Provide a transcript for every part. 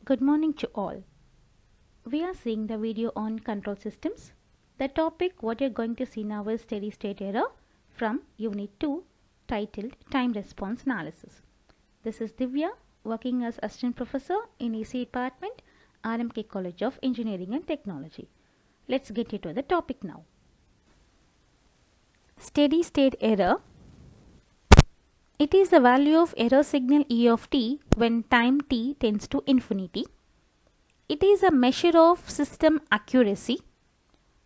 Good morning to all. We are seeing the video on control systems. The topic what you're going to see now is steady state error from Unit 2 titled Time Response Analysis. This is Divya working as Assistant Professor in EC Department, R.M.K College of Engineering and Technology. Let's get into the topic now. Steady state error. It is the value of error signal E of t when time t tends to infinity. It is a measure of system accuracy.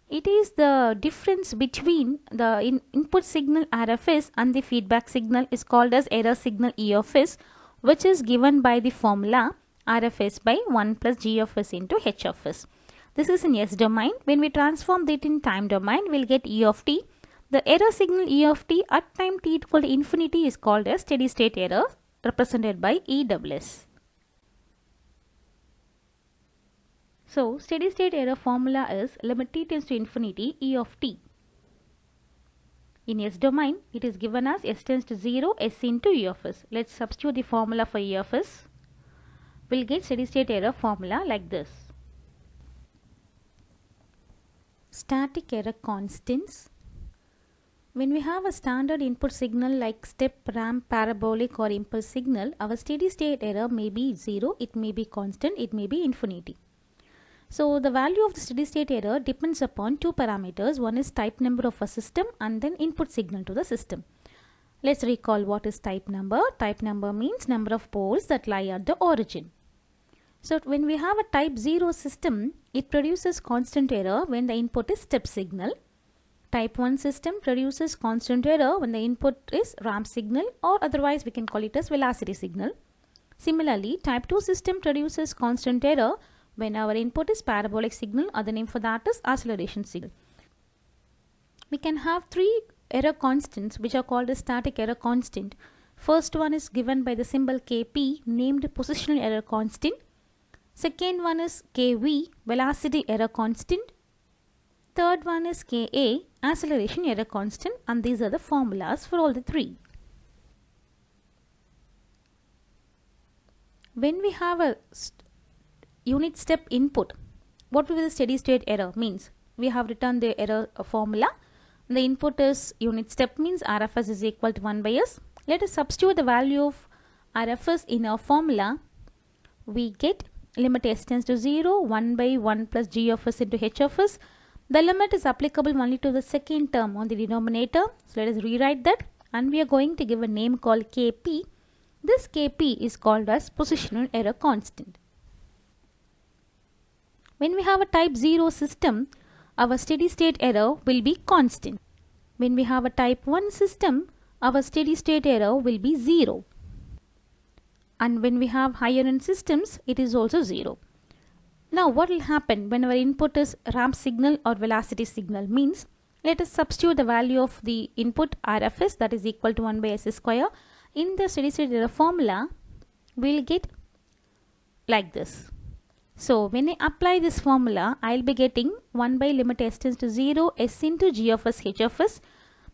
It is the difference between the input signal RFS and the feedback signal is called as error signal E of s, which is given by the formula RFS by 1 plus G of s into H of s. This is in S domain. When we transform that in time domain, we will get E of t. The error signal E of t at time t equal to infinity is called as steady state error, represented by EWS. So, steady state error formula is limit t tends to infinity E of t. In S domain, it is given as S tends to 0 S into E of s. Let's substitute the formula for E of s. We'll get steady state error formula like this. Static error constants. When we have a standard input signal like step, ramp, parabolic or impulse signal, our steady state error may be 0, it may be constant, it may be infinity. So the value of the steady state error depends upon two parameters. One is type number of a system and then input signal to the system. Let's recall what is type number. Type number means number of poles that lie at the origin. So when we have a type 0 system, it produces constant error when the input is step signal. Type 1 system produces constant error when the input is ramp signal, or otherwise we can call it as velocity signal. Similarly, type 2 system produces constant error when our input is parabolic signal, other name for that is acceleration signal. We can have three error constants which are called as static error constant. First one is given by the symbol Kp, named positional error constant. Second one is Kv, velocity error constant. Third one is Ka, acceleration error constant, and these are the formulas for all the three. When we have a unit step input, what will be the steady state error? Means we have written the error formula. The input is unit step means RFS is equal to 1 by S. Let us substitute the value of RFS in our formula. We get limit S tends to 0, 1 by 1 plus G of S into H of S. The limit is applicable only to the second term on the denominator. So let us rewrite that, and we are going to give a name called Kp. This Kp is called as positional error constant. When we have a type 0 system, our steady state error will be constant. When we have a type 1 system, our steady state error will be 0. And when we have higher end systems, it is also 0. Now what will happen when our input is ramp signal or velocity signal? Means let us substitute the value of the input RFS, that is equal to 1 by S square. In the steady state error formula, we will get like this. So when I apply this formula, I will be getting 1 by limit S tends to 0 S into G of S H of S.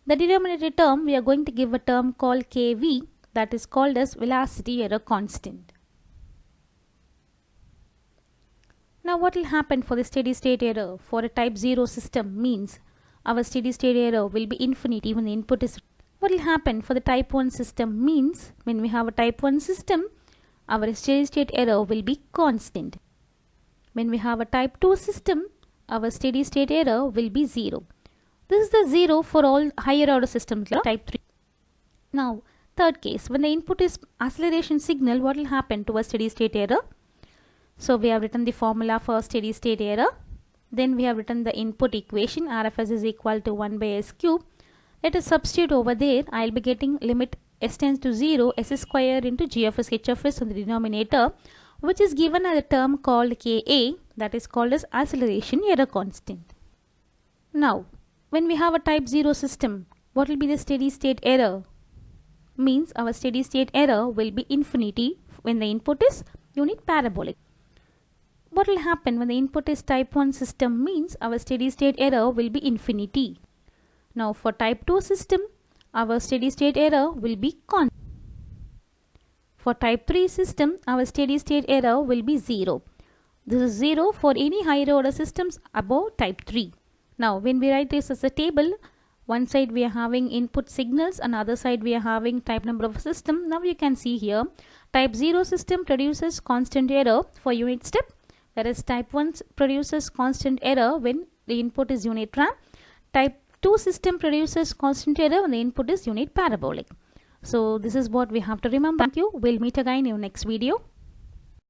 The denominator term, we are going to give a term called Kv, that is called as velocity error constant. Now what will happen for the steady state error for a type 0 system? Means our steady state error will be infinity when the input is. What will happen for the type 1 system? Means when we have a type 1 system, our steady state error will be constant. When we have a type 2 system, our steady state error will be 0. This is the 0 for all higher order systems like type 3. Now third case, when the input is acceleration signal, what will happen to a steady state error? So we have written the formula for steady state error. Then we have written the input equation, RFS is equal to 1 by S cube. Let us substitute over there. I will be getting limit S tends to 0 S square into G of S H of S on the denominator, which is given as a term called Ka, that is called as acceleration error constant. Now when we have a type 0 system, what will be the steady state error? Means our steady state error will be infinity when the input is unit parabolic. What will happen when the input is type 1 system? Means our steady state error will be infinity. Now for type 2 system, our steady state error will be constant. For type 3 system, our steady state error will be 0. This is 0 for any higher order systems above type 3. Now, when we write this as a table, one side we are having input signals and other side we are having type number of system. Now you can see here, type 0 system produces constant error for unit step, whereas type 1 produces constant error when the input is unit ramp. Type 2 system produces constant error when the input is unit parabolic. So this is what we have to remember. Thank you. We'll meet again in your next video.